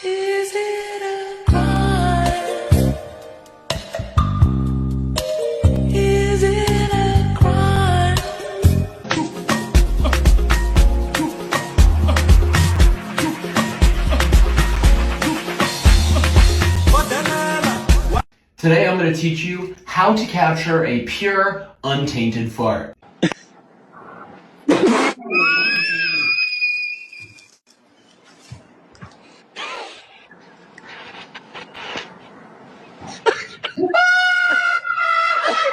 Is it a crime? Is it a crime? Today I'm going to teach you how to capture a pure, untainted fart.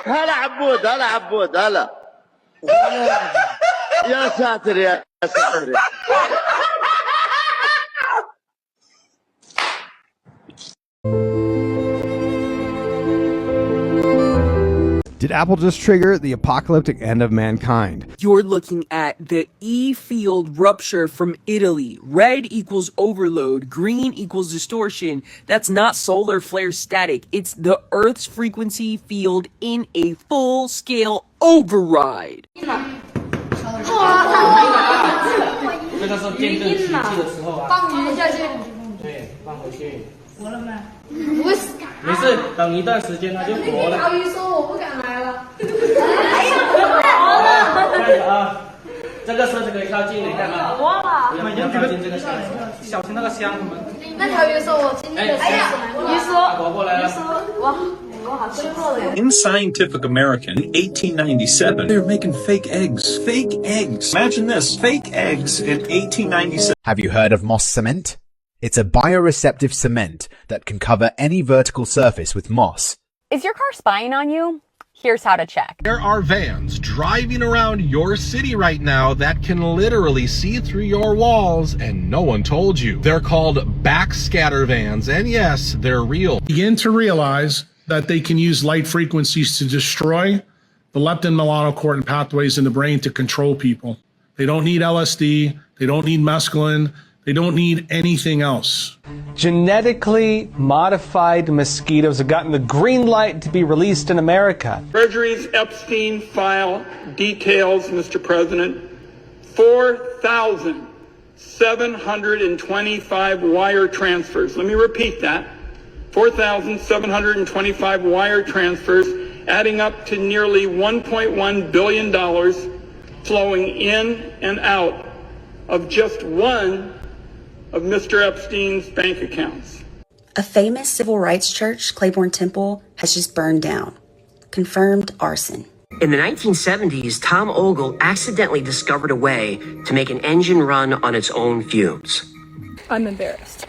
هلا عبود هلا عبود هلا يا ساتر يا ساتر. Did Apple just trigger the apocalyptic end of mankind? You're looking at the E field rupture from Italy. Red equals overload. Green equals distortion. That's not solar flare static. It's the Earth's frequency field in a full-scale override. 这个是见证奇迹的时候啊。放鱼下去。对，放回去。活了吗？不是。没事，等一段时间它就活了。条鱼说我不敢来了。哎呀，活了！看着啊，这个车子可以靠近，你看啊。活了。不要靠近这个箱子，小心那个箱子门。那条鱼说我今天的哎呀，鱼说哇。In Scientific American, 1897, they were making fake eggs. Fake eggs. Imagine this. Fake eggs in 1897. Have you heard of moss cement? It's a bioreceptive cement that can cover any vertical surface with moss. Is your car spying on you? Here's how to check. There are vans driving around your city right now that can literally see through your walls and no one told you. They're called backscatter vans, and yes, they're real. Begin to realize that they can use light frequencies to destroy the leptin melanocortin pathways in the brain to control people. They don't need LSD. They don't need mescaline. They don't need anything else. Genetically modified mosquitoes have gotten the green light to be released in America. Treasury's Epstein file details, Mr. President, 4,725 wire transfers. Let me repeat that. 4,725 wire transfers, adding up to nearly $1.1 billion flowing in and out of just one of Mr. Epstein's bank accounts. A famous civil rights church, Claiborne Temple, has just burned down. Confirmed arson. In the 1970s, Tom Ogle accidentally discovered a way to make an engine run on its own fumes. I'm embarrassed.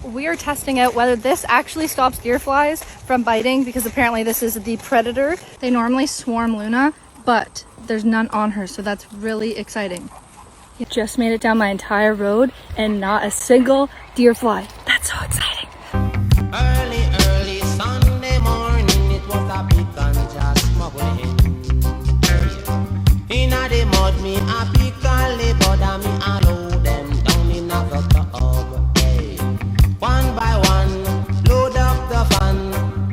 We are testing out whether this actually stops deer flies from biting because apparently this is the predator. They normally swarm Luna, but there's none on her, so that's really exciting. Just made it down my entire road and not a single deer fly. That's so exciting. Early Sunday morning, it was a big ganja smuggling. Inna the mud, me a pick and lay bother me allow them down in a gutter hub. One by one, load up the van,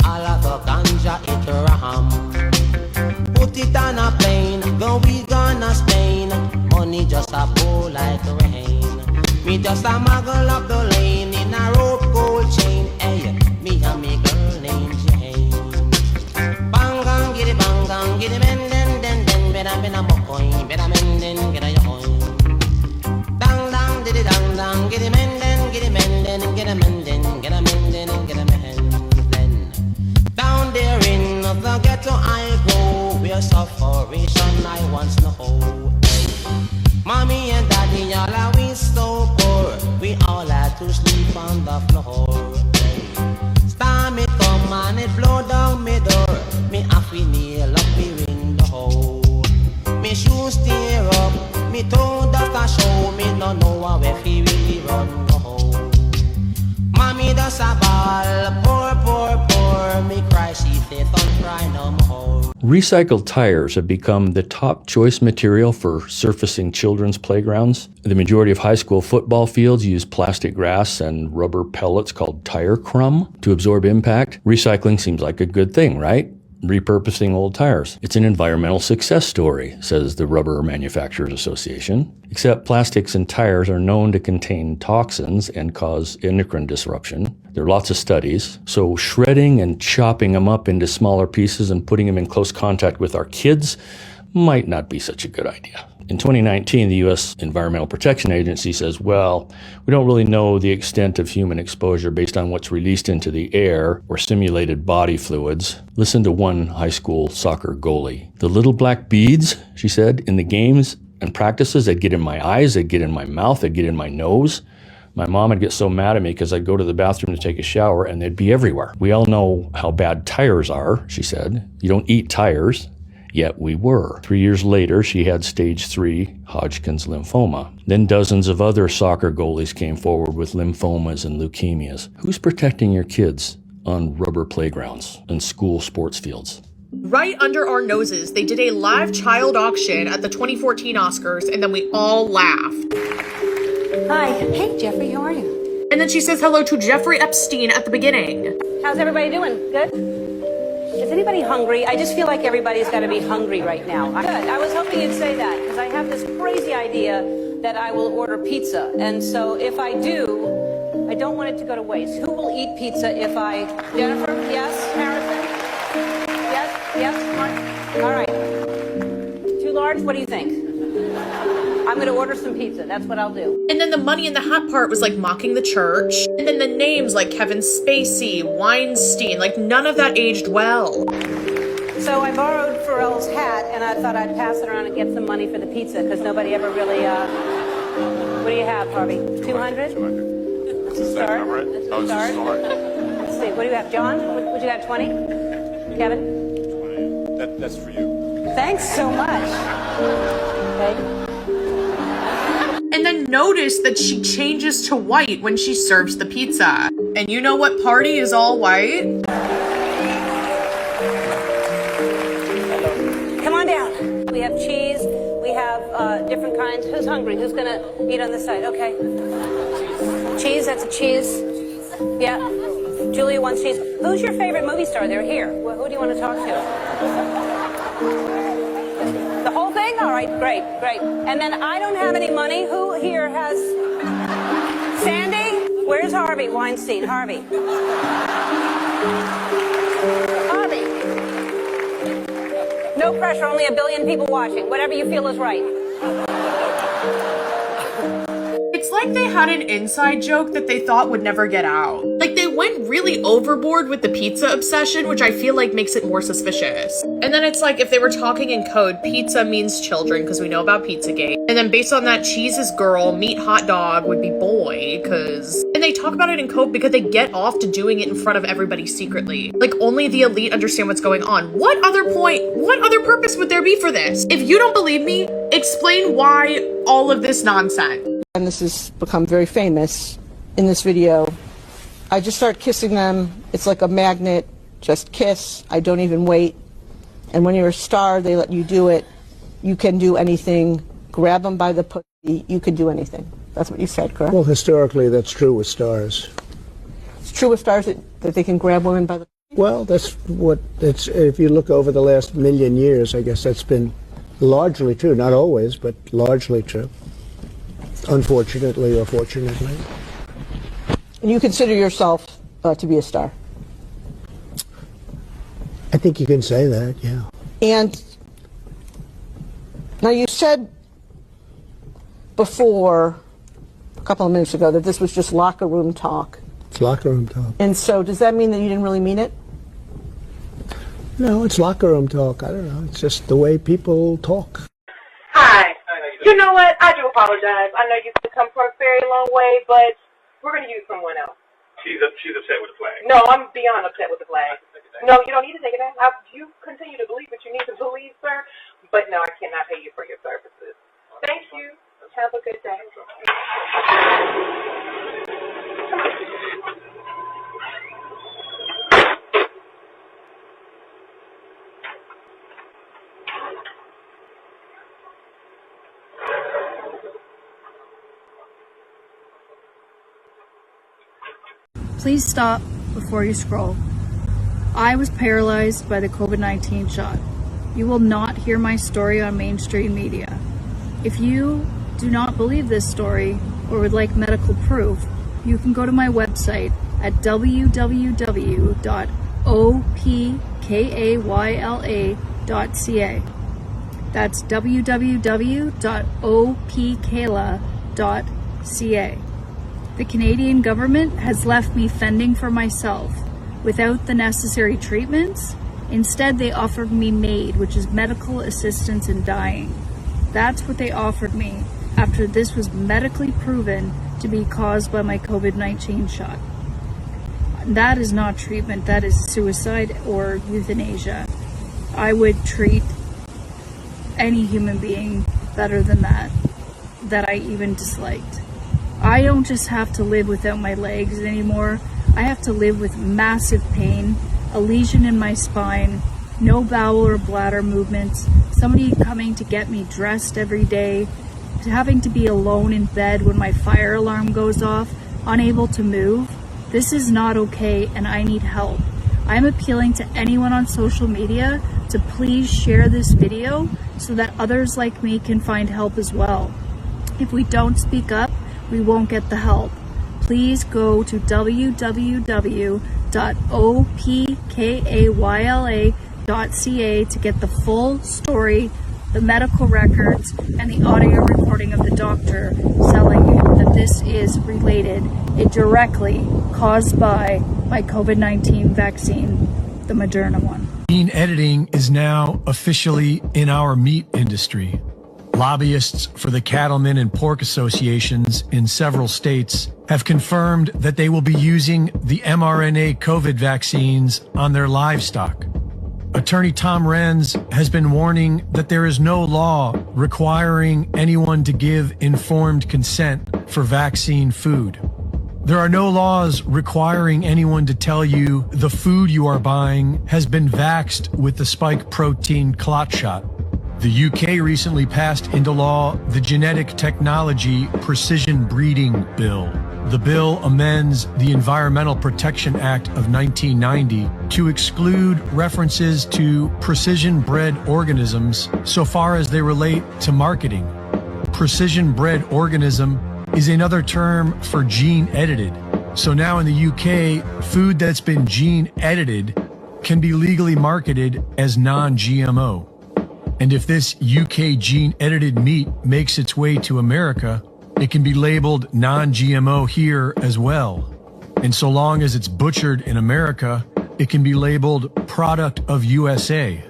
all of the ganja it ram. Put it on a plane, go we gonna Spain. Money just a pour like rain. Me just a muggle up the lane in a rope gold chain. Hey, me and me girl named Jane. Bang get it men den. Better a mocoin, better men den get a yoin. Dang did it dang get it men den, get a men den, get a men den. Down there in the ghetto I go, where suffering I once know. Mommy and daddy, all are we so poor. We all had to sleep on the floor. Storm it come and it blow down me door. Me have to nail up me window. Me shoes tear up, me toe dust a show. Me no know where fi really run go. Mommy does a ball, poor. Me cry, she say don't cry no more. Recycled tires have become the top choice material for surfacing children's playgrounds. The majority of high school football fields use plastic grass and rubber pellets called tire crumb to absorb impact. Recycling seems like a good thing, right? repurposing old tires. It's an environmental success story, says the Rubber Manufacturers Association. Except plastics and tires are known to contain toxins and cause endocrine disruption. There are lots of studies. So shredding and chopping them up into smaller pieces and putting them in close contact with our kids might not be such a good idea. In 2019, the U.S. Environmental Protection Agency says, well, we don't really know the extent of human exposure based on what's released into the air or simulated body fluids. Listen to one high school soccer goalie. The little black beads, she said, in the games and practices, they'd get in my eyes, they'd get in my mouth, they'd get in my nose. My mom would get so mad at me because I'd go to the bathroom to take a shower and they'd be everywhere. We all know how bad tires are, she said. You don't eat tires. Yet we were. 3 years later, she had stage 3 Hodgkin's lymphoma. Then dozens of other soccer goalies came forward with lymphomas and leukemias. Who's protecting your kids on rubber playgrounds and school sports fields? Right under our noses, they did a live child auction at the 2014 Oscars, and then we all laughed. Hi. Hey, Jeffrey, how are you? And then she says hello to Jeffrey Epstein at the beginning. How's everybody doing? Good? Is anybody hungry? I just feel like everybody's got to be hungry right now. Good. I was hoping you'd say that because I have this crazy idea that I will order pizza. And so if I do, I don't want it to go to waste. Who will eat pizza if I... Jennifer? Yes? Harrison? Yes? Yes? All right. Too large? What do you think? I'm going to order some pizza. That's what I'll do. And then the Money in the Hat part was like mocking the church. And then the names like Kevin Spacey, Weinstein, like none of that aged well. So I borrowed Pharrell's hat and I thought I'd pass it around and get some money for the pizza because nobody ever really, what do you have, Harvey? 200? 200. That's a start. That's a start. Let's see, what do you have, John? Would you have 20? Kevin? 20. That's for you. Thanks so much. Okay. And then notice that she changes to white when she serves the pizza. And you know what party is all white? Come on down. We have cheese. We have different kinds. Who's hungry? Who's going to eat on this side? Okay. Cheese, that's a cheese. Yeah. Julia wants cheese. Who's your favorite movie star? They're here. Who do you want to talk to? The whole thing? All right, great, great. And then I don't have any money. Who here has... Sandy? Where's Harvey Weinstein? Harvey. Harvey. No pressure, only 1 billion people watching. Whatever you feel is right. It's like they had an inside joke that they thought would never get out. Like they went really overboard with the pizza obsession, which I feel like makes it more suspicious. And then it's like if they were talking in code, pizza means children because we know about Pizzagate. And then based on that, cheese is girl, meat hot dog would be boy, cause... And they talk about it in code because they get off to doing it in front of everybody secretly. Like only the elite understand what's going on. What other purpose would there be for this? If you don't believe me, explain why all of this nonsense. And this has become very famous in this video. I just start kissing them. It's like a magnet. Just kiss. I don't even wait. And when you're a star, they let you do it. You can do anything. Grab them by the pussy. You can do anything. That's what you said, correct? Well, historically, that's true with stars. It's true with stars that they can grab women by the pussy? Well, that's what it's. If you look over the last million years, I guess that's been largely true. Not always, but largely true. Unfortunately or fortunately. And you consider yourself to be a star? I think you can say that, yeah. And now you said before, a couple of minutes ago, that this was just locker room talk. It's locker room talk. And so does that mean that you didn't really mean it? No, it's locker room talk. I don't know. It's just the way people talk. Hi. You know what? I do apologize. I know you've come from a very long way, but we're going to use someone else. She's upset with the flag. No, I'm beyond upset with the flag. No, you don't need to take it down. You continue to believe what you need to believe, sir. But no, I cannot pay you for your services. Thank you. Have a good day. Please stop before you scroll. I was paralyzed by the COVID-19 shot. You will not hear my story on mainstream media. If you do not believe this story or would like medical proof, you can go to my website at www.opkayla.ca. That's www.opkayla.ca. The Canadian government has left me fending for myself without the necessary treatments. Instead, they offered me MAID, which is medical assistance in dying. That's what they offered me after this was medically proven to be caused by my COVID-19 shot. That is not treatment, that is suicide or euthanasia. I would treat any human being better than that I even disliked. I don't just have to live without my legs anymore. I have to live with massive pain, a lesion in my spine, no bowel or bladder movements, somebody coming to get me dressed every day, having to be alone in bed when my fire alarm goes off, unable to move. This is not okay and I need help. I'm appealing to anyone on social media to please share this video so that others like me can find help as well. If we don't speak up, we won't get the help. Please go to www.opkayla.ca to get the full story, the medical records, and the audio recording of the doctor telling you that this is related, directly caused by my COVID-19 vaccine, the Moderna one. Gene editing is now officially in our meat industry. Lobbyists for the cattlemen and pork associations in several states have confirmed that they will be using the mRNA COVID vaccines on their livestock. Attorney Tom Renz has been warning that there is no law requiring anyone to give informed consent for vaccine food. There are no laws requiring anyone to tell you the food you are buying has been vaxxed with the spike protein clot shot. The UK recently passed into law the Genetic Technology Precision Breeding Bill. The bill amends the Environmental Protection Act of 1990 to exclude references to precision-bred organisms so far as they relate to marketing. Precision-bred organism is another term for gene-edited. So now in the UK, food that's been gene-edited can be legally marketed as non-GMO. And if this UK gene-edited meat makes its way to America, it can be labeled non-GMO here as well. And so long as it's butchered in America, it can be labeled product of USA.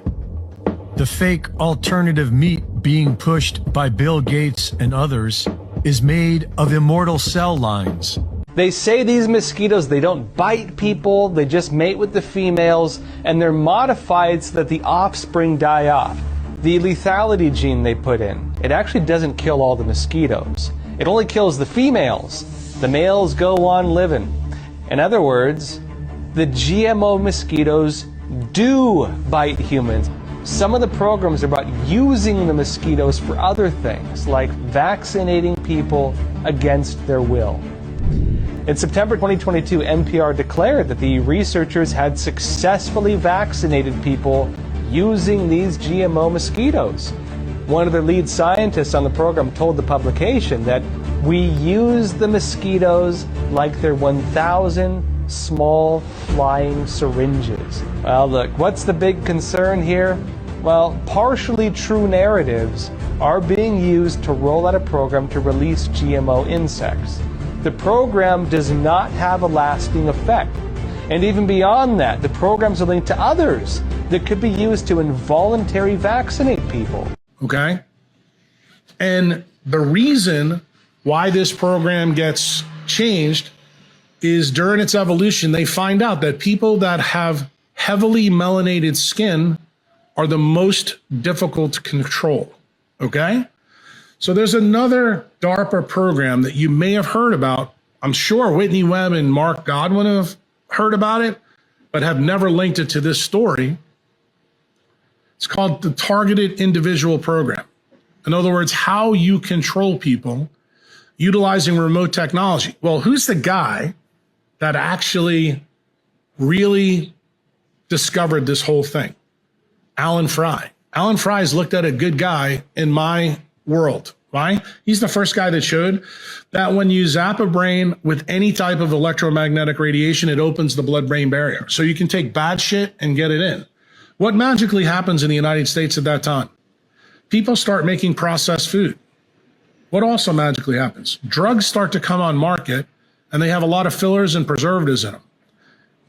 The fake alternative meat being pushed by Bill Gates and others is made of immortal cell lines. They say these mosquitoes, they don't bite people, they just mate with the females, and they're modified so that the offspring die off. The lethality gene they put in, it actually doesn't kill all the mosquitoes. It only kills the females. The males go on living. In other words, the GMO mosquitoes do bite humans. Some of the programs are about using the mosquitoes for other things, like vaccinating people against their will. In September 2022, NPR declared that the researchers had successfully vaccinated people using these GMO mosquitoes. One of the lead scientists on the program told the publication that we use the mosquitoes like they're 1,000 small flying syringes. Well, look, what's the big concern here? Well, partially true narratives are being used to roll out a program to release GMO insects. The program does not have a lasting effect. And even beyond that, the programs are linked to others that could be used to involuntarily vaccinate people. Okay? And the reason why this program gets changed is during its evolution, they find out that people that have heavily melanated skin are the most difficult to control. Okay? So there's another DARPA program that you may have heard about. I'm sure Whitney Webb and Mark Godwin have heard about it, but have never linked it to this story. It's called the Targeted Individual Program. In other words, how you control people utilizing remote technology. Well, who's the guy that actually really discovered this whole thing? Alan Fry. Alan Fry's looked at a good guy in my world. Why? He's the first guy that showed that when you zap a brain with any type of electromagnetic radiation, it opens the blood-brain barrier. So you can take bad shit and get it in. What magically happens in the United States at that time? People start making processed food. What also magically happens? Drugs start to come on market, and they have a lot of fillers and preservatives in them.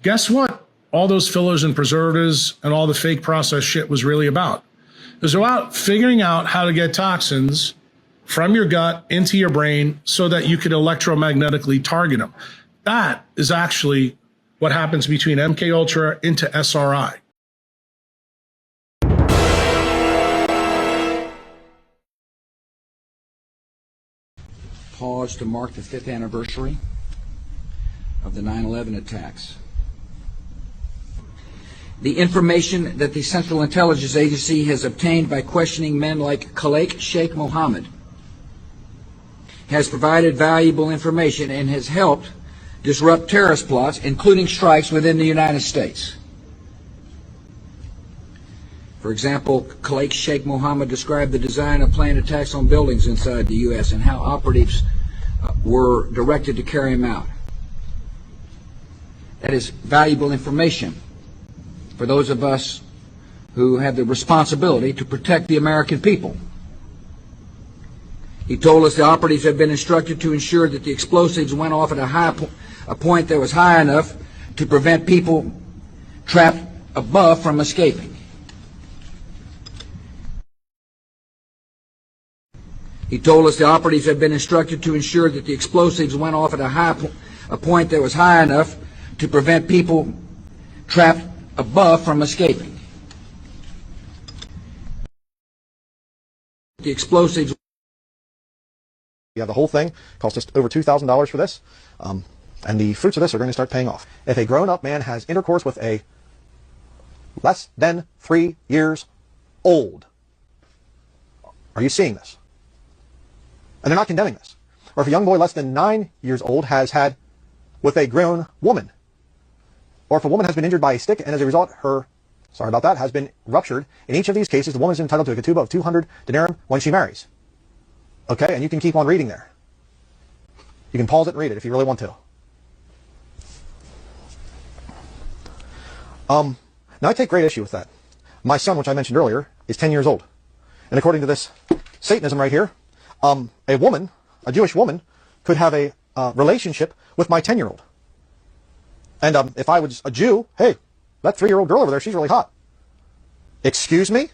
Guess what all those fillers and preservatives and all the fake processed shit was really about? It was about figuring out how to get toxins from your gut into your brain so that you could electromagnetically target them. That is actually what happens between MK Ultra into SRI. Pause to mark the 5th anniversary of the 9/11 attacks. The information that the Central Intelligence Agency has obtained by questioning men like Khalid Sheikh Mohammed has provided valuable information and has helped disrupt terrorist plots, including strikes within the United States. For example, Khalid Sheikh Mohammed described the design of planned attacks on buildings inside the U.S. and how operatives were directed to carry them out. That is valuable information for those of us who have the responsibility to protect the American people. He told us the operatives had been instructed to ensure that the explosives went off at a point that was high enough to prevent people trapped above from escaping. He told us the operatives had been instructed to ensure that the explosives went off at a point that was high enough to prevent people trapped above from escaping. The explosives. Yeah, the whole thing cost us over $2,000 for this, and the fruits of this are going to start paying off. If a grown-up man has intercourse with a less than 3 years old, are you seeing this? And they're not condemning this. Or if a young boy less than 9 years old has had with a grown woman, or if a woman has been injured by a stick and as a result her, sorry about that, has been ruptured, in each of these cases the woman is entitled to a ketubah of 200 denarim when she marries. Okay, and you can keep on reading there. You can pause it and read it if you really want to. Now I take great issue with that. My son, which I mentioned earlier, is 10 years old. And according to this Satanism right here, a woman, a Jewish woman, could have a relationship with my 10-year-old. And if I was a Jew, hey, that 3-year-old girl over there, she's really hot. Excuse me?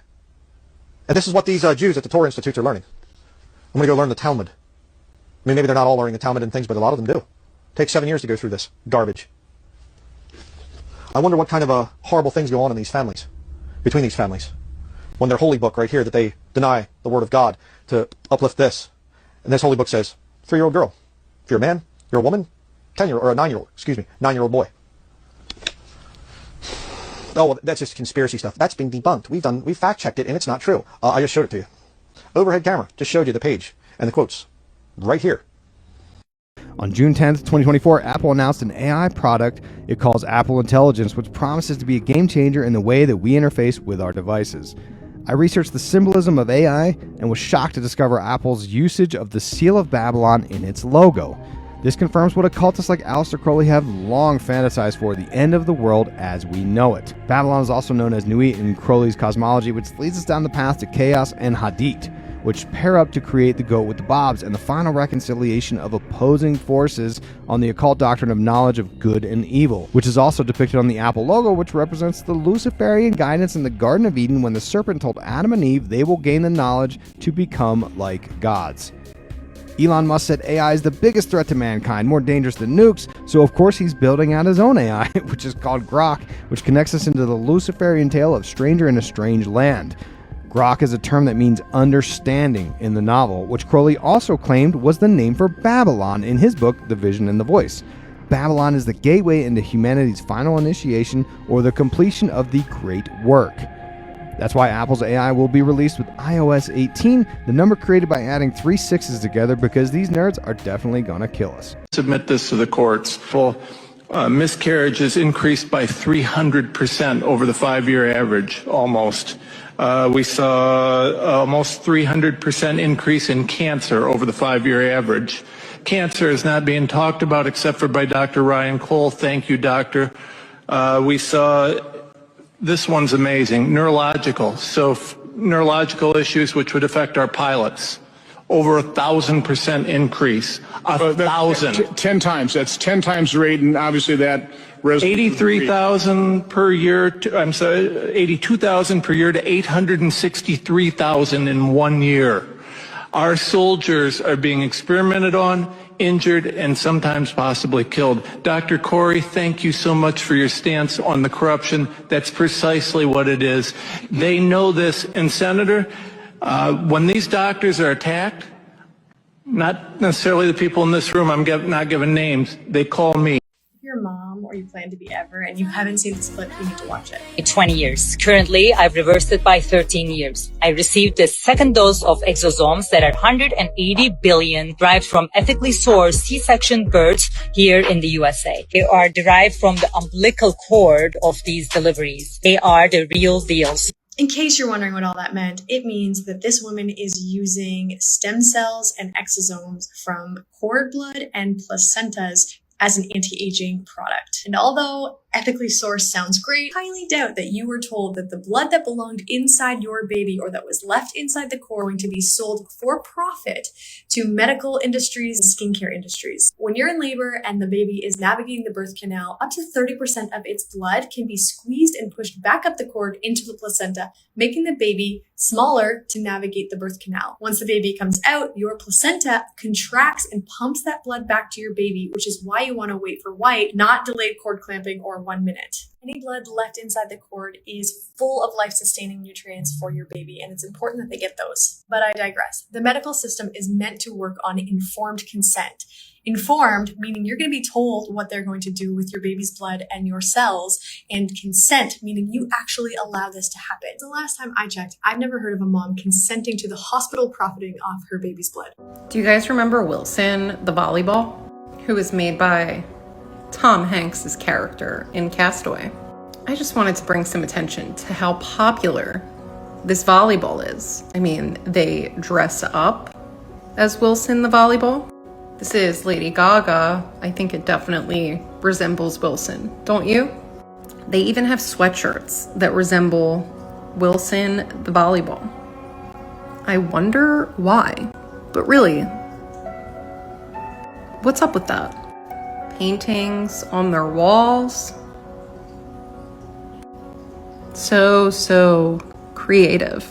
And this is what these Jews at the Torah Institutes are learning. I'm going to go learn the Talmud. I mean, maybe they're not all learning the Talmud and things, but a lot of them do. It takes 7 years to go through this garbage. I wonder what kind of horrible things go on in these families, between these families. When their holy book right here that they deny the word of God to uplift this. And this holy book says, 3-year-old girl. If you're a man, you're a woman, 10-year-old, or a 9-year-old, 9-year-old boy. Oh, well, that's just conspiracy stuff. That's been debunked. We've fact-checked it, and it's not true. I just showed it to you. Overhead camera just showed you the page and the quotes right here. On June 10th, 2024, Apple announced an AI product it calls Apple Intelligence, which promises to be a game changer in the way that we interface with our devices. I researched the symbolism of AI and was shocked to discover Apple's usage of the Seal of Babylon in its logo. This confirms what occultists like Aleister Crowley have long fantasized for, the end of the world as we know it. Babylon is also known as Nui in Crowley's cosmology, which leads us down the path to chaos and Hadit, which pair up to create the goat with the bobs and the final reconciliation of opposing forces on the occult doctrine of knowledge of good and evil, which is also depicted on the Apple logo, which represents the Luciferian guidance in the Garden of Eden when the serpent told Adam and Eve they will gain the knowledge to become like gods. Elon Musk said AI is the biggest threat to mankind, more dangerous than nukes, so of course he's building out his own AI, which is called Grok, which connects us into the Luciferian tale of Stranger in a Strange Land. Grok is a term that means understanding in the novel, which Crowley also claimed was the name for Babylon in his book, The Vision and the Voice. Babylon is the gateway into humanity's final initiation or the completion of the great work. That's why Apple's AI will be released with iOS 18, the number created by adding 3 sixes together, because these nerds are definitely gonna kill us. Submit this to the courts. Well, miscarriages increased by 300% over the 5-year average, almost. We saw almost 300% increase in cancer over the 5-year average. Cancer is not being talked about except for by Dr. Ryan Cole. Thank you, doctor. We saw, this one's amazing, neurological. So neurological issues which would affect our pilots. Over 1,000% increase. 1,000. 10 times. That's 10 times rate, and obviously that 83,000 per year. I'm sorry, 82,000 per year to 863,000 in 1 year. Our soldiers are being experimented on, injured, and sometimes possibly killed. Dr. Corey, thank you so much for your stance on the corruption. That's precisely what it is. They know this. And Senator, when these doctors are attacked, not necessarily the people in this room, I'm not giving names, they call me. If you're a mom or you plan to be ever and you haven't seen this clip, you need to watch it. 20 years. Currently, I've reversed it by 13 years. I received the second dose of exosomes that are 180 billion derived from ethically sourced C-section birds here in the USA. They are derived from the umbilical cord of these deliveries. They are the real deals. In case you're wondering what all that meant, it means that this woman is using stem cells and exosomes from cord blood and placentas as an anti-aging product. And although ethically sourced sounds great, I highly doubt that you were told that the blood that belonged inside your baby or that was left inside the cord going to be sold for profit to medical industries and skincare industries. When you're in labor and the baby is navigating the birth canal, up to 30% of its blood can be squeezed and pushed back up the cord into the placenta, making the baby smaller to navigate the birth canal. Once the baby comes out, your placenta contracts and pumps that blood back to your baby, which is why you want to wait for white, not delayed cord clamping or 1 minute. Any blood left inside the cord is full of life-sustaining nutrients for your baby, and it's important that they get those. But I digress. The medical system is meant to work on informed consent. Informed, meaning you're going to be told what they're going to do with your baby's blood and your cells, and consent, meaning you actually allow this to happen. The last time I checked, I've never heard of a mom consenting to the hospital profiting off her baby's blood. Do you guys remember Wilson, the volleyball, who was made by Tom Hanks' character in Castaway? I just wanted to bring some attention to how popular this volleyball is. I mean, they dress up as Wilson the volleyball. This is Lady Gaga. I think it definitely resembles Wilson, don't you? They even have sweatshirts that resemble Wilson the volleyball. I wonder why. But really, what's up with that? Paintings on their walls. So creative.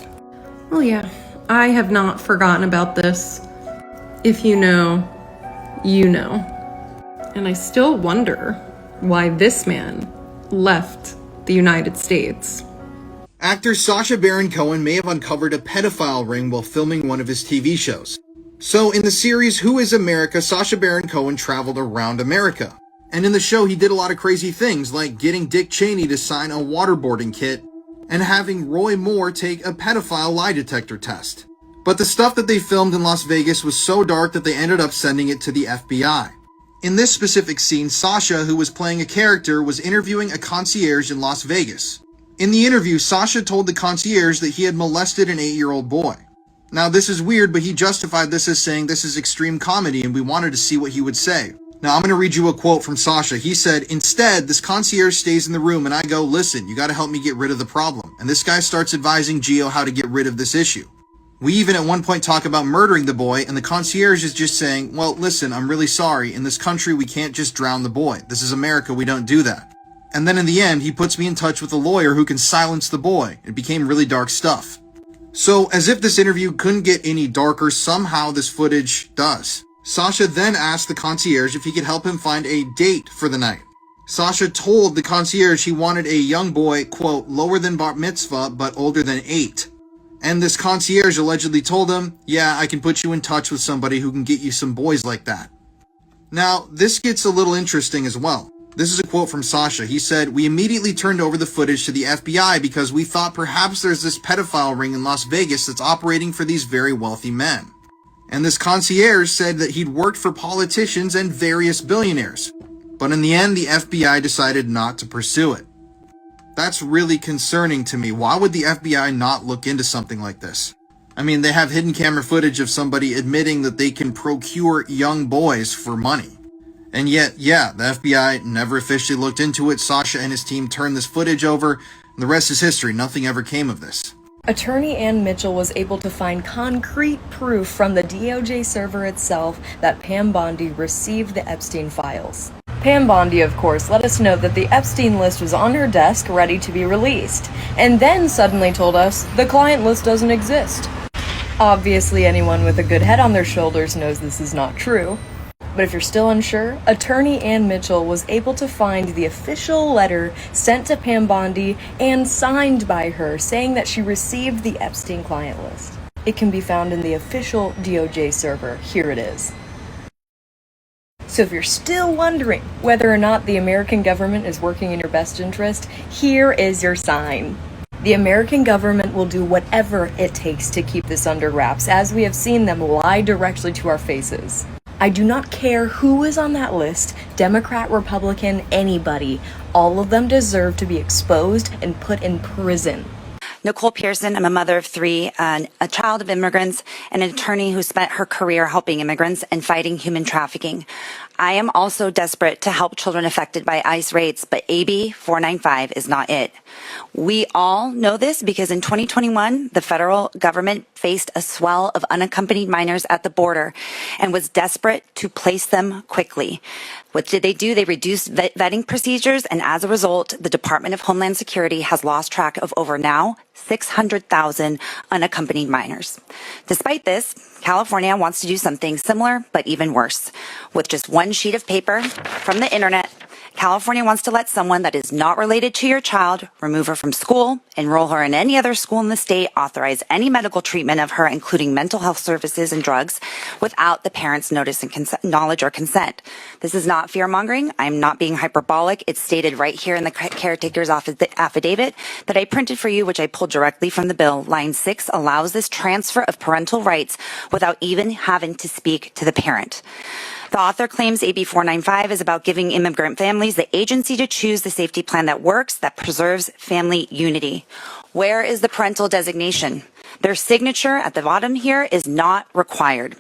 Well, yeah, I have not forgotten about this. If you know, you know. And I still wonder why this man left the United States. Actor Sacha Baron Cohen may have uncovered a pedophile ring while filming one of his TV shows. So in the series Who is America, Sacha Baron Cohen traveled around America. And in the show he did a lot of crazy things, like getting Dick Cheney to sign a waterboarding kit and having Roy Moore take a pedophile lie detector test. But the stuff that they filmed in Las Vegas was so dark that they ended up sending it to the FBI. In this specific scene, Sacha, who was playing a character, was interviewing a concierge in Las Vegas. In the interview, Sacha told the concierge that he had molested an 8-year-old boy. Now this is weird, but he justified this as saying this is extreme comedy and we wanted to see what he would say. Now I'm going to read you a quote from Sacha. He said, "Instead, this concierge stays in the room and I go, listen, you got to help me get rid of the problem." And this guy starts advising Gio how to get rid of this issue. We even at one point talk about murdering the boy, and the concierge is just saying, well, listen, I'm really sorry. In this country, we can't just drown the boy. This is America, we don't do that. And then in the end, he puts me in touch with a lawyer who can silence the boy. It became really dark stuff. So, as if this interview couldn't get any darker, somehow this footage does. Sacha then asked the concierge if he could help him find a date for the night. Sacha told the concierge he wanted a young boy, quote, lower than bar mitzvah, but older than 8. And this concierge allegedly told him, yeah, I can put you in touch with somebody who can get you some boys like that. Now, this gets a little interesting as well. This is a quote from Sacha. He said, "We immediately turned over the footage to the FBI because we thought perhaps there's this pedophile ring in Las Vegas that's operating for these very wealthy men." And this concierge said that he'd worked for politicians and various billionaires. But in the end, the FBI decided not to pursue it. That's really concerning to me. Why would the FBI not look into something like this? I mean, they have hidden camera footage of somebody admitting that they can procure young boys for money. And yet, yeah, the FBI never officially looked into it. Sasha and his team turned this footage over, and the rest is history. Nothing ever came of this. Attorney Ann Mitchell was able to find concrete proof from the DOJ server itself that Pam Bondi received the Epstein files. Pam Bondi, of course, let us know that the Epstein list was on her desk ready to be released, and then suddenly told us the client list doesn't exist. Obviously, anyone with a good head on their shoulders knows this is not true. But if you're still unsure, attorney Ann Mitchell was able to find the official letter sent to Pam Bondi and signed by her saying that she received the Epstein client list. It can be found in the official DOJ server. Here it is. So if you're still wondering whether or not the American government is working in your best interest, here is your sign. The American government will do whatever it takes to keep this under wraps, as we have seen them lie directly to our faces. I do not care who is on that list, Democrat, Republican, anybody. All of them deserve to be exposed and put in prison. Nicole Pearson, I'm a mother of three, a child of immigrants, and an attorney who spent her career helping immigrants and fighting human trafficking. I am also desperate to help children affected by ICE raids, but AB 495 is not it. We all know this because in 2021, the federal government faced a swell of unaccompanied minors at the border and was desperate to place them quickly. What did they do? They reduced vetting procedures, and as a result, the Department of Homeland Security has lost track of over now 600,000 unaccompanied minors. Despite this, California wants to do something similar, but even worse. With just one sheet of paper from the internet, California wants to let someone that is not related to your child remove her from school, enroll her in any other school in the state, authorize any medical treatment of her, including mental health services and drugs, without the parent's notice and knowledge or consent. This is not fear-mongering. I'm not being hyperbolic. It's stated right here in the caretaker's affidavit that I printed for you, which I pulled directly from the bill. Line 6 allows this transfer of parental rights without even having to speak to the parent. The author claims AB 495 is about giving immigrant families the agency to choose the safety plan that works, that preserves family unity. Where is the parental designation? Their signature at the bottom here is not required.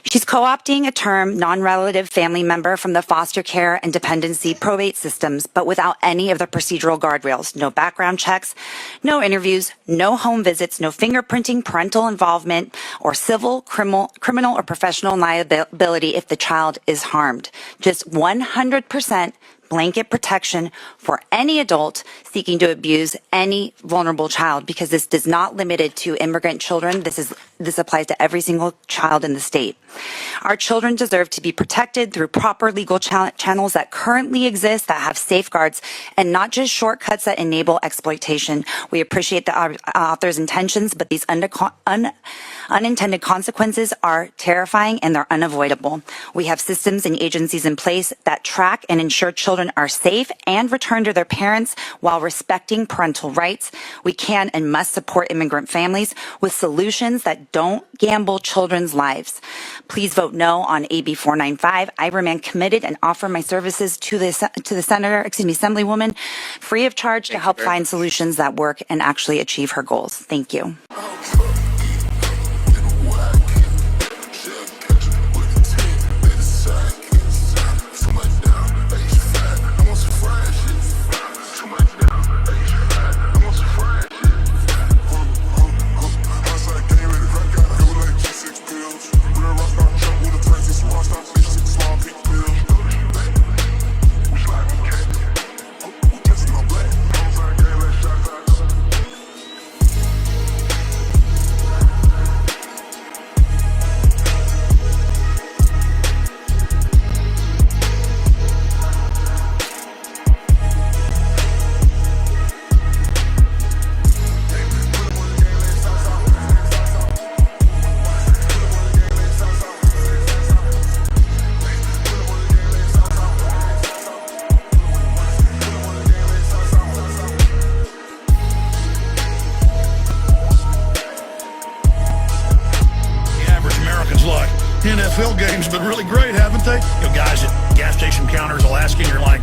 She's co-opting a term, non-relative family member, from the foster care and dependency probate systems, but without any of the procedural guardrails. No background checks, no interviews, no home visits, no fingerprinting, parental involvement, or civil, criminal, or professional liability if the child is harmed. Just 100% blanket protection for any adult seeking to abuse any vulnerable child, because this does not limit it to immigrant children. This applies to every single child in the state. Our children deserve to be protected through proper legal channels that currently exist, that have safeguards, and not just shortcuts that enable exploitation. We appreciate the author's intentions, but these unintended consequences are terrifying and they're unavoidable. We have systems and agencies in place that track and ensure children are safe and returned to their parents while respecting parental rights. We can and must support immigrant families with solutions that don't gamble children's lives. Please vote no on AB 495. I remain committed and offer my services to the Assemblywoman, free of charge, to help find solutions that work and actually achieve her goals. Thank you. NFL games been really great, haven't they? You know, guys at gas station encounters will ask you, and you're like,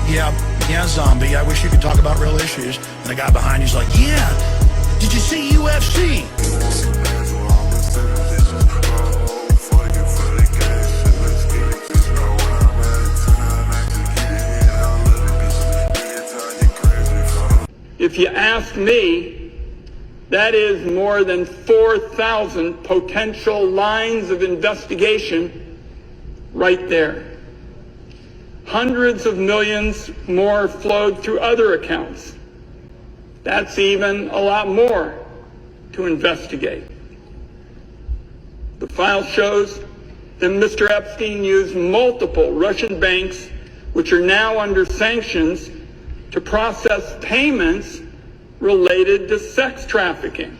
yeah, zombie, I wish you could talk about real issues. And the guy behind you's like, yeah, did you see UFC? If you ask me, that is more than 4,000 potential lines of investigation right there. Hundreds of millions more flowed through other accounts. That's even a lot more to investigate. The file shows that Mr. Epstein used multiple Russian banks, which are now under sanctions, to process payments related to sex trafficking.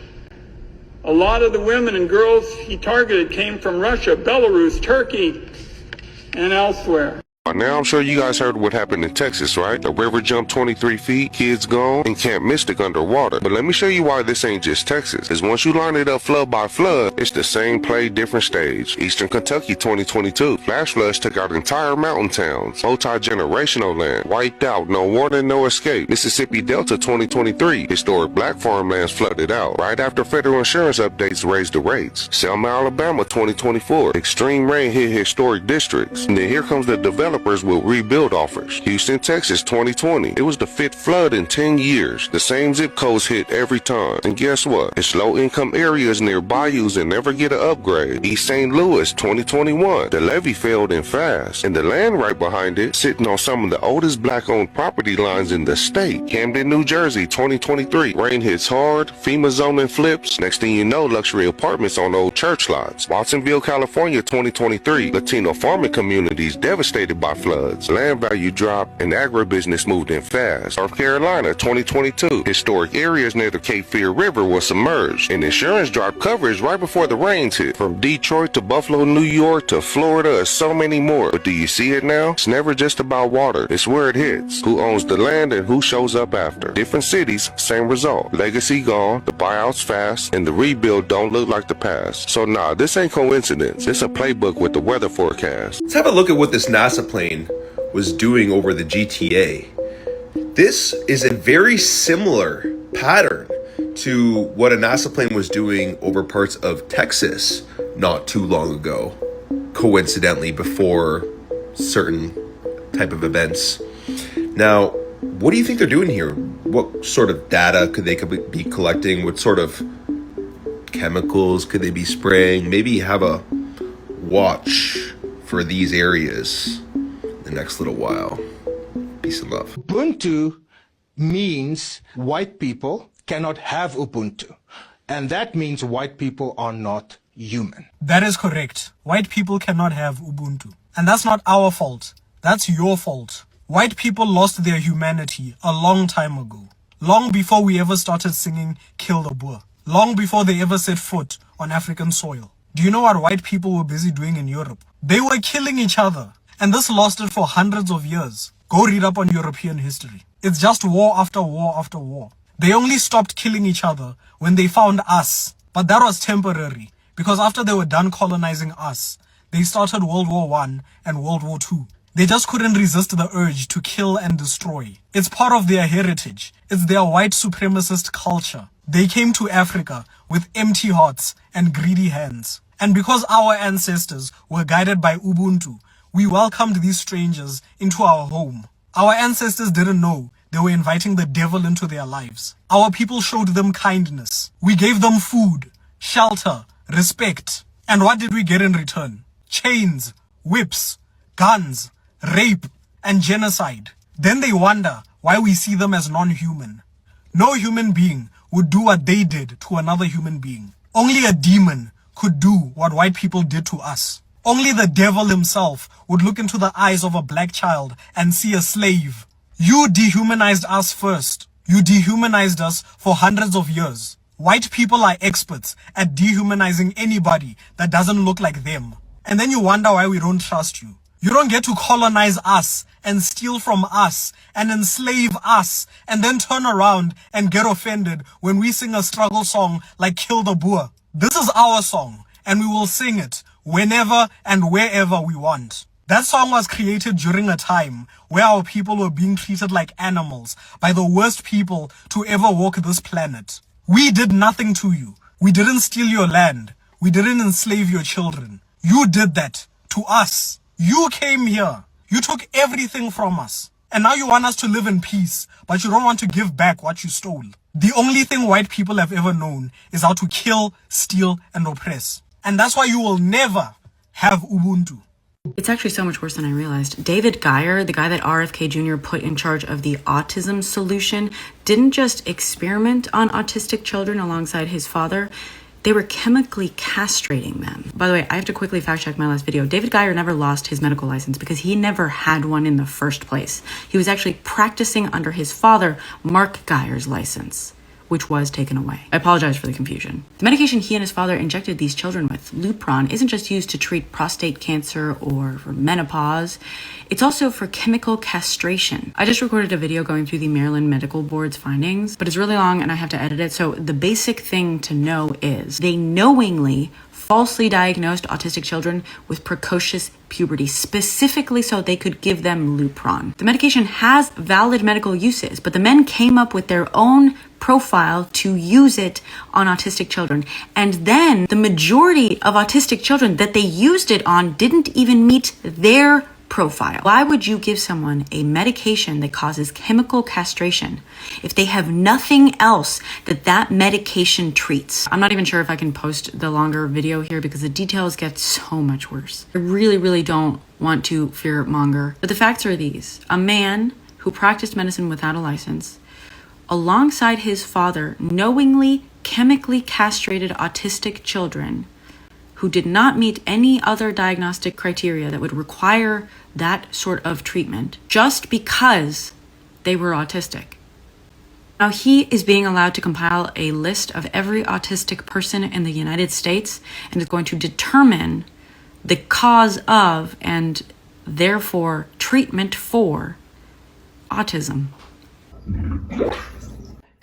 A lot of the women and girls he targeted came from Russia, Belarus, Turkey, and elsewhere. Now I'm sure you guys heard what happened in Texas, right? The river jumped 23 feet, kids gone, and Camp Mystic underwater. But let me show you why this ain't just Texas. Because once you line it up flood by flood, it's the same play, different stage. Eastern Kentucky 2022. Flash floods took out entire mountain towns. Multi-generational land wiped out, no warning, no escape. Mississippi Delta 2023. Historic black farmlands flooded out. Right after federal insurance updates raised the rates. Selma, Alabama 2024. Extreme rain hit historic districts. And then here comes the developers with rebuild offers. Houston, Texas 2020. It was the 5th flood in 10 years. The same zip codes hit every time. And guess what? It's low income areas near bayous and never get an upgrade. East St. Louis 2021. The levee failed in fast. And the land right behind it sitting on some of the oldest black owned property lines in the state. Camden, New Jersey 2023. Rain hits hard. FEMA zoning flips. Next thing you know, luxury apartments on old church lots. Watsonville, California 2023. Latino farming communities devastated by floods. Land value dropped and agribusiness moved in fast. North Carolina 2022. Historic areas near the Cape Fear River were submerged and insurance dropped coverage right before the rains hit. From Detroit to Buffalo, New York to Florida and so many more. But do you see it now? It's never just about water. It's where it hits. Who owns the land and who shows up after. Different cities, same result. Legacy gone, the buyouts fast, and the rebuild don't look like the past. So nah, this ain't coincidence. It's a playbook with the weather forecast. Let's have a look at what this NASA plane was doing over the GTA. This is a very similar pattern to what a NASA plane was doing over parts of Texas not too long ago, coincidentally before certain type of events. Now, what do you think they're doing here? What sort of data could they be collecting? What sort of chemicals could they be spraying? Maybe have a watch for these areas the next little while. Peace and love. Ubuntu means white people cannot have Ubuntu. And that means white people are not human. That is correct. White people cannot have Ubuntu. And that's not our fault. That's your fault. White people lost their humanity a long time ago. Long before we ever started singing Kill the Boer. Long before they ever set foot on African soil. Do you know what white people were busy doing in Europe? They were killing each other. And this lasted for hundreds of years. Go read up on European history. It's just war after war after war. They only stopped killing each other when they found us. But that was temporary. Because after they were done colonizing us, they started World War I and World War II. They just couldn't resist the urge to kill and destroy. It's part of their heritage. It's their white supremacist culture. They came to Africa with empty hearts and greedy hands. And because our ancestors were guided by Ubuntu, we welcomed these strangers into our home. Our ancestors didn't know they were inviting the devil into their lives. Our people showed them kindness. We gave them food, shelter, respect. And what did we get in return? Chains, whips, guns, rape, and genocide. Then they wonder why we see them as non-human. No human being would do what they did to another human being. Only a demon could do what white people did to us. Only the devil himself would look into the eyes of a black child and see a slave. You dehumanized us first. You dehumanized us for hundreds of years. White people are experts at dehumanizing anybody that doesn't look like them. And then you wonder why we don't trust you. You don't get to colonize us and steal from us and enslave us and then turn around and get offended when we sing a struggle song like Kill the Boer. This is our song and we will sing it whenever and wherever we want. That song was created during a time where our people were being treated like animals by the worst people to ever walk this planet. We did nothing to you. We didn't steal your land. We didn't enslave your children. You did that to us. You came here. You took everything from us. And now you want us to live in peace, but you don't want to give back what you stole. The only thing white people have ever known is how to kill, steal, and oppress. And that's why you will never have Ubuntu. It's actually so much worse than I realized. David Geyer, the guy that RFK Jr. put in charge of the autism solution, didn't just experiment on autistic children alongside his father. They were chemically castrating them. By the way, I have to quickly fact check my last video. David Geyer never lost his medical license because he never had one in the first place. He was actually practicing under his father, Mark Geyer's license, which was taken away. I apologize for the confusion. The medication he and his father injected these children with, Lupron, isn't just used to treat prostate cancer or for menopause. It's also for chemical castration. I just recorded a video going through the Maryland Medical Board's findings, but it's really long and I have to edit it. So the basic thing to know is they knowingly falsely diagnosed autistic children with precocious puberty, specifically so they could give them Lupron. The medication has valid medical uses, but the men came up with their own profile to use it on autistic children. And then the majority of autistic children that they used it on didn't even meet their profile. Why would you give someone a medication that causes chemical castration if they have nothing else that that medication treats? I'm not even sure if I can post the longer video here because the details get so much worse. I really don't want to fear monger, but the facts are these. A man who practiced medicine without a license, alongside his father, knowingly chemically castrated autistic children who did not meet any other diagnostic criteria that would require that sort of treatment just because they were autistic. Now he is being allowed to compile a list of every autistic person in the United States and is going to determine the cause of and therefore treatment for autism.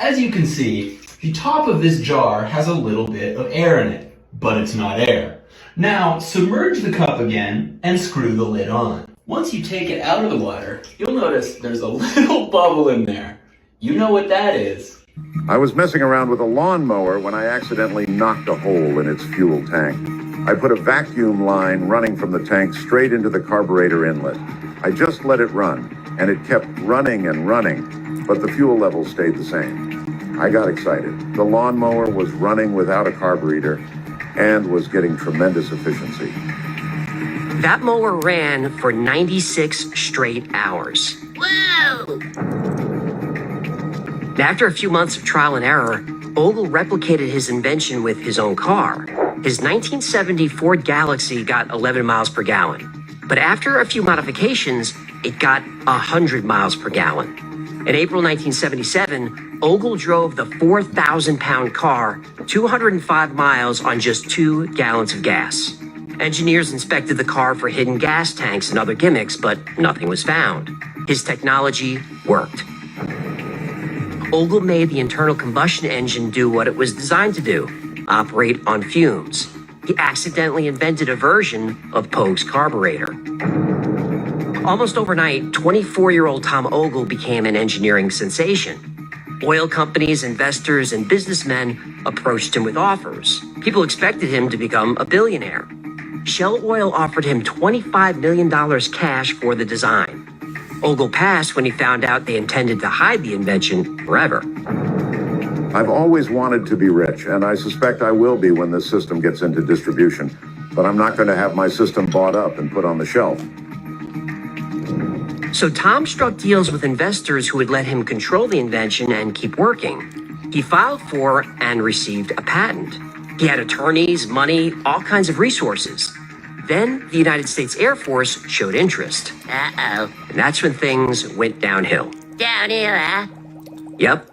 As you can see, the top of this jar has a little bit of air in it, but it's not air. Now, submerge the cup again and screw the lid on. Once you take it out of the water, you'll notice there's a little bubble in there. You know what that is. I was messing around with a lawnmower when I accidentally knocked a hole in its fuel tank. I put a vacuum line running from the tank straight into the carburetor inlet. I just let it run, and it kept running and running, but the fuel level stayed the same. I got excited. The lawnmower was running without a carburetor and was getting tremendous efficiency. That mower ran for 96 straight hours. Whoa! After a few months of trial and error, Ogle replicated his invention with his own car. His 1970 Ford Galaxy got 11 miles per gallon. But after a few modifications, it got 100 miles per gallon. In April 1977, Ogle drove the 4,000-pound car 205 miles on just 2 gallons of gas. Engineers inspected the car for hidden gas tanks and other gimmicks, but nothing was found. His technology worked. Ogle made the internal combustion engine do what it was designed to do, operate on fumes. He accidentally invented a version of Pogue's carburetor. Almost overnight, 24-year-old Tom Ogle became an engineering sensation. Oil companies, investors, and businessmen approached him with offers. People expected him to become a billionaire. Shell Oil offered him $25 million cash for the design. Ogle passed when he found out they intended to hide the invention forever. I've always wanted to be rich, and I suspect I will be when this system gets into distribution. But I'm not going to have my system bought up and put on the shelf. So Tom struck deals with investors who would let him control the invention and keep working. He filed for and received a patent. He had attorneys, money, all kinds of resources. Then the United States Air Force showed interest. Uh-oh. And that's when things went downhill. Downhill, huh? Yep.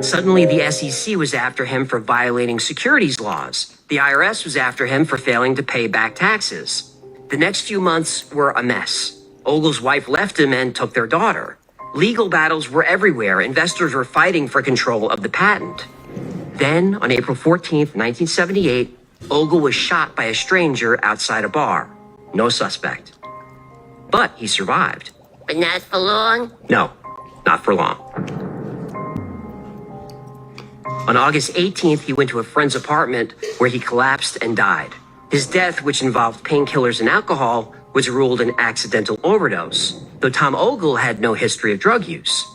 Suddenly, the SEC was after him for violating securities laws. The IRS was after him for failing to pay back taxes. The next few months were a mess. Ogle's wife left him and took their daughter. Legal battles were everywhere. Investors were fighting for control of the patent. Then, on April 14th, 1978, Ogle was shot by a stranger outside a bar. No suspect. But he survived. But not for long? No, not for long. On August 18th, he went to a friend's apartment where he collapsed and died. His death, which involved painkillers and alcohol, was ruled an accidental overdose, though Tom Ogle had no history of drug use.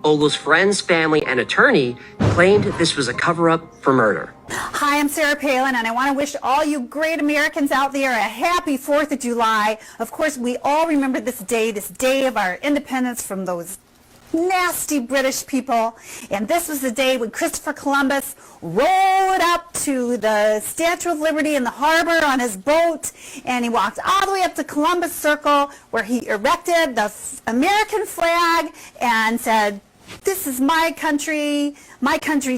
Ogle's friends, family, and attorney claimed this was a cover-up for murder. Hi, I'm Sarah Palin, and I want to wish all you great Americans out there a happy 4th of July. Of course, we all remember this day of our independence from those nasty British people. And this was the day when Christopher Columbus rowed up to the Statue of Liberty in the harbor on his boat, and he walked all the way up to Columbus Circle, where he erected the American flag and said, "This is my country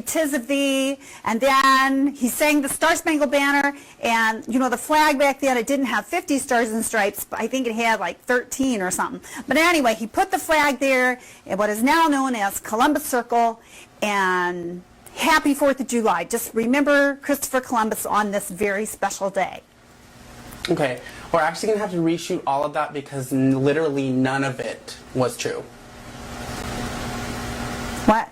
'tis of thee." And then he sang the Star Spangled Banner, and you know, the flag back then, it didn't have 50 stars and stripes, but I think it had like 13 or something. But anyway, he put the flag there in what is now known as Columbus Circle, and happy 4th of July. Just remember Christopher Columbus on this very special day. Okay, we're actually going to have to reshoot all of that because literally none of it was true. What?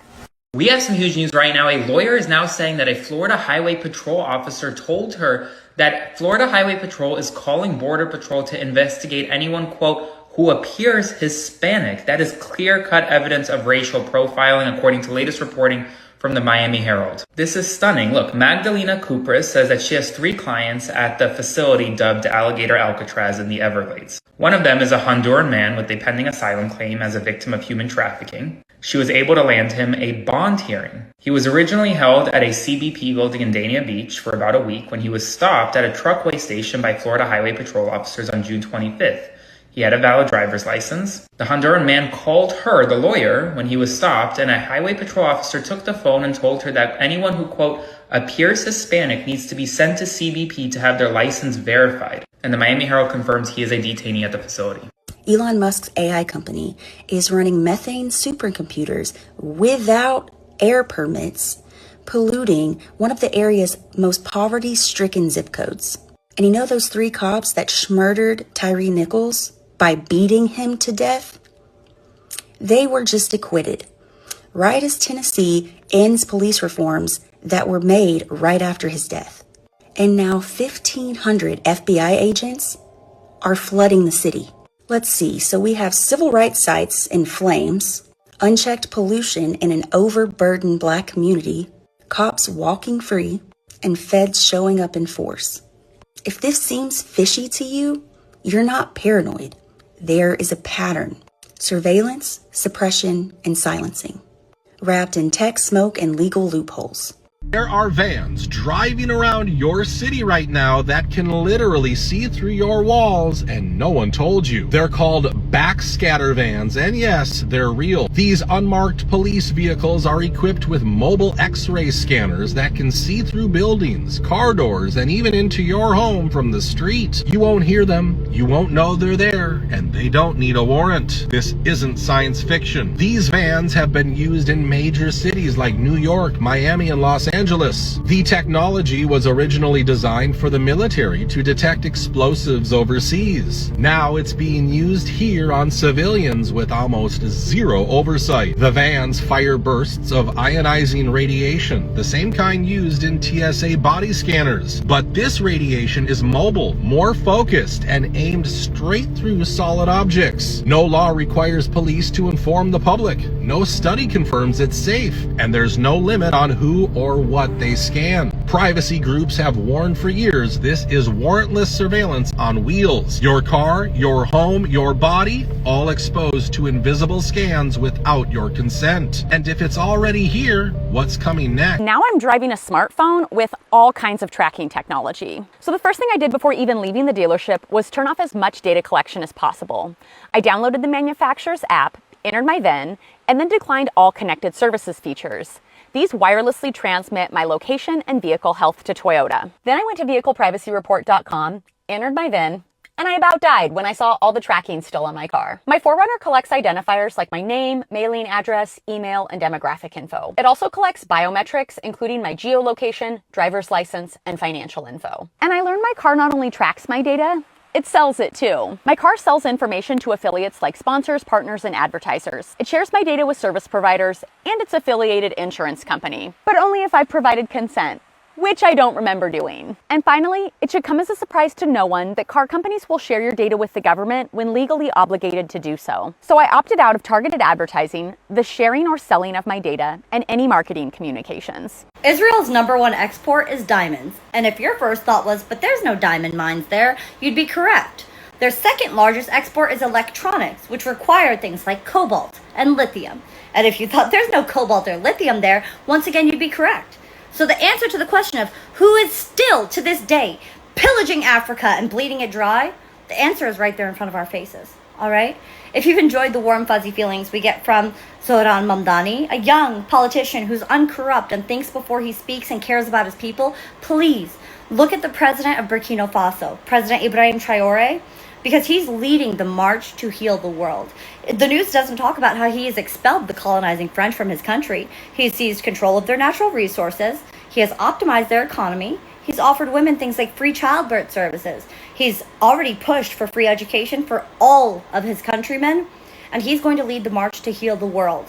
We have some huge news right now. A lawyer is now saying that a Florida Highway Patrol officer told her that Florida Highway Patrol is calling Border Patrol to investigate anyone, quote, who appears Hispanic. That is clear-cut evidence of racial profiling, according to latest reporting from the Miami Herald. This is stunning. Look, Magdalena Cupris says that she has 3 clients at the facility dubbed Alligator Alcatraz in the Everglades. One of them is a Honduran man with a pending asylum claim as a victim of human trafficking. She was able to land him a bond hearing. He was originally held at a CBP building in Dania Beach for about a week when he was stopped at a truckway station by Florida Highway Patrol officers on June 25th. He had a valid driver's license. The Honduran man called her, the lawyer, when he was stopped, and a Highway Patrol officer took the phone and told her that anyone who, quote, appears Hispanic needs to be sent to CBP to have their license verified. And the Miami Herald confirms he is a detainee at the facility. Elon Musk's AI company is running methane supercomputers without air permits, polluting one of the area's most poverty-stricken zip codes. And you know those 3 cops that murdered Tyree Nichols by beating him to death? They were just acquitted, right as Tennessee ends police reforms that were made right after his death. And now 1,500 FBI agents are flooding the city. Let's see, so we have civil rights sites in flames, unchecked pollution in an overburdened black community, cops walking free, and feds showing up in force. If this seems fishy to you, you're not paranoid. There is a pattern: surveillance, suppression, and silencing, wrapped in tech, smoke, and legal loopholes. There are vans driving around your city right now that can literally see through your walls, and no one told you. They're called backscatter vans, and yes, they're real. These unmarked police vehicles are equipped with mobile X-ray scanners that can see through buildings, car doors, and even into your home from the street. You won't hear them, you won't know they're there, and they don't need a warrant. This isn't science fiction. These vans have been used in major cities like New York, Miami, and Los Angeles. The technology was originally designed for the military to detect explosives overseas. Now it's being used here on civilians with almost zero oversight. The vans fire bursts of ionizing radiation, the same kind used in TSA body scanners. But this radiation is mobile, more focused, and aimed straight through solid objects. No law requires police to inform the public. No study confirms it's safe, and there's no limit on who or what they scan. Privacy groups have warned for years this is warrantless surveillance on wheels. Your car, your home, your body, all exposed to invisible scans without your consent. And if it's already here, what's coming next? Now I'm driving a smartphone with all kinds of tracking technology. So the first thing I did before even leaving the dealership was turn off as much data collection as possible. I downloaded the manufacturer's app, entered my VIN, and then declined all connected services features. These wirelessly transmit my location and vehicle health to Toyota. Then I went to vehicleprivacyreport.com, entered my VIN, and I about died when I saw all the tracking still on my car. My 4Runner collects identifiers like my name, mailing address, email, and demographic info. It also collects biometrics, including my geolocation, driver's license, and financial info. And I learned my car not only tracks my data, it sells it too. My car sells information to affiliates like sponsors, partners, and advertisers. It shares my data with service providers and its affiliated insurance company, but only if I've provided consent, which I don't remember doing. And finally, it should come as a surprise to no one that car companies will share your data with the government when legally obligated to do so. So I opted out of targeted advertising, the sharing or selling of my data, and any marketing communications. Israel's #1 export is diamonds, and if your first thought was, but there's no diamond mines there, you'd be correct. Their second largest export is electronics, which require things like cobalt and lithium. And if you thought there's no cobalt or lithium there, once again, you'd be correct. So the answer to the question of who is still, to this day, pillaging Africa and bleeding it dry, the answer is right there in front of our faces, all right? If you've enjoyed the warm, fuzzy feelings we get from Zohran Mamdani, a young politician who's uncorrupt and thinks before he speaks and cares about his people, please look at the president of Burkina Faso, President Ibrahim Traoré, because he's leading the march to heal the world. The news doesn't talk about how he has expelled the colonizing French from his country. He's seized control of their natural resources. He has optimized their economy. He's offered women things like free childbirth services. He's already pushed for free education for all of his countrymen, and he's going to lead the march to heal the world.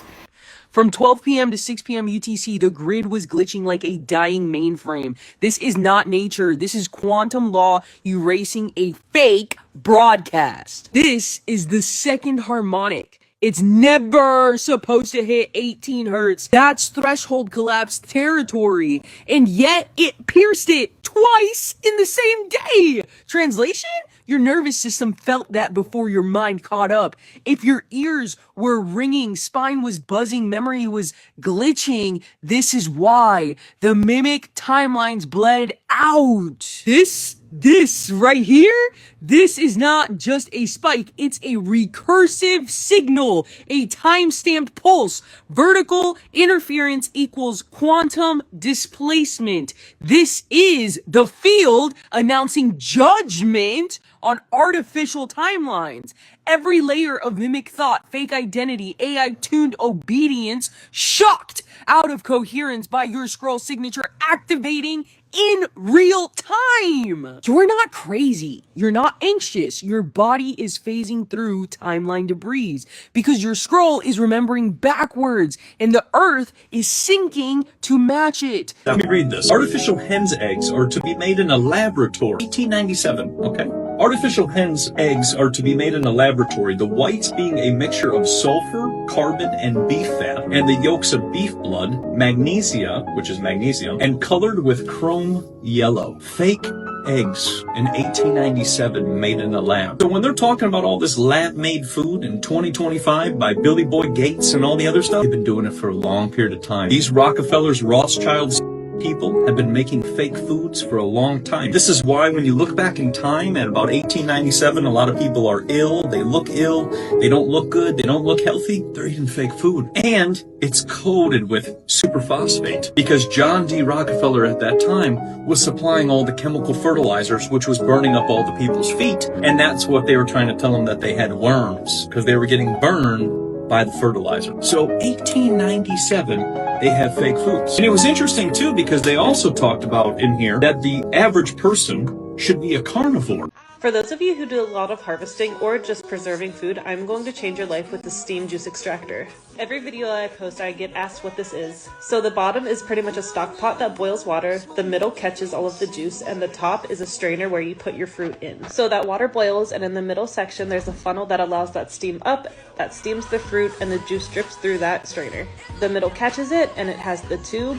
From 12 p.m. to 6 p.m. UTC, the grid was glitching like a dying mainframe. This is not nature. This is quantum law erasing a fake broadcast. This is the second harmonic. It's never supposed to hit 18 hertz. That's threshold collapse territory. And yet it pierced it twice in the same day. Translation? Your nervous system felt that before your mind caught up. If your ears were ringing, spine was buzzing, memory was glitching, this is why the mimic timelines bled out. This right here, this is not just a spike, it's a recursive signal, a time-stamped pulse. Vertical interference equals quantum displacement. This is the field announcing judgment on artificial timelines. Every layer of mimic thought, fake identity, AI-tuned obedience, shocked out of coherence by your scroll signature activating in real time. You're not crazy. You're not anxious. Your body is phasing through timeline debris because your scroll is remembering backwards and the earth is sinking to match it. Let me read this. Artificial hen's eggs are to be made in a laboratory. 1897, okay? Artificial hen's eggs are to be made in a laboratory, the whites being a mixture of sulfur, carbon, and beef fat, and the yolks of beef blood, magnesia, which is magnesium, and colored with chrome yellow. Fake eggs in 1897 made in a lab. So when they're talking about all this lab-made food in 2025 by Billy Boy Gates and all the other stuff, they've been doing it for a long period of time. These Rockefellers, Rothschilds, people have been making fake foods for a long time. This is why when you look back in time at about 1897, a lot of people are ill, they look ill, they don't look good, they don't look healthy, they're eating fake food. And it's coated with superphosphate because John D. Rockefeller at that time was supplying all the chemical fertilizers, which was burning up all the people's feet. And that's what they were trying to tell them, that they had worms because they were getting burned by the fertilizer. So 1897, they have fake foods. And it was interesting too because they also talked about in here that the average person should be a carnivore. For those of you who do a lot of harvesting or just preserving food, I'm going to change your life with the steam juice extractor. Every video I post, I get asked what this is. So the bottom is pretty much a stock pot that boils water, the middle catches all of the juice, and the top is a strainer where you put your fruit in. So that water boils, and in the middle section there's a funnel that allows that steam up, that steams the fruit, and the juice drips through that strainer. The middle catches it, and it has the tube.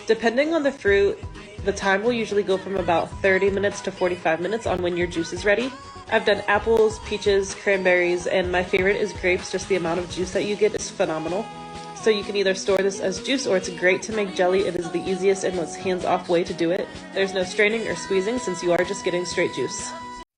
Depending on the fruit, the time will usually go from about 30 minutes to 45 minutes on when your juice is ready. I've done apples, peaches, cranberries, and my favorite is grapes. Just the amount of juice that you get is phenomenal. So you can either store this as juice or it's great to make jelly. It is the easiest and most hands-off way to do it. There's no straining or squeezing since you are just getting straight juice.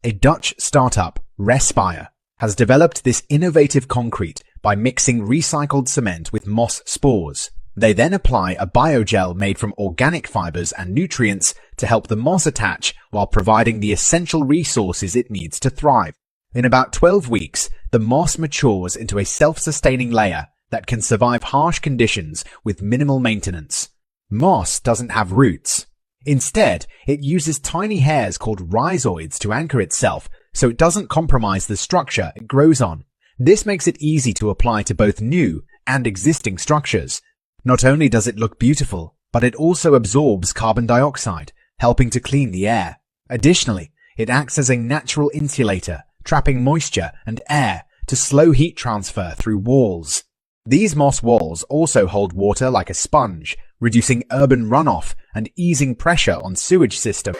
A Dutch startup, Respire, has developed this innovative concrete by mixing recycled cement with moss spores. They then apply a biogel made from organic fibers and nutrients to help the moss attach while providing the essential resources it needs to thrive. In about 12 weeks, the moss matures into a self-sustaining layer that can survive harsh conditions with minimal maintenance. Moss doesn't have roots. Instead, it uses tiny hairs called rhizoids to anchor itself so it doesn't compromise the structure it grows on. This makes it easy to apply to both new and existing structures. Not only does it look beautiful, but it also absorbs carbon dioxide, helping to clean the air. Additionally, it acts as a natural insulator, trapping moisture and air to slow heat transfer through walls. These moss walls also hold water like a sponge, reducing urban runoff and easing pressure on sewage systems.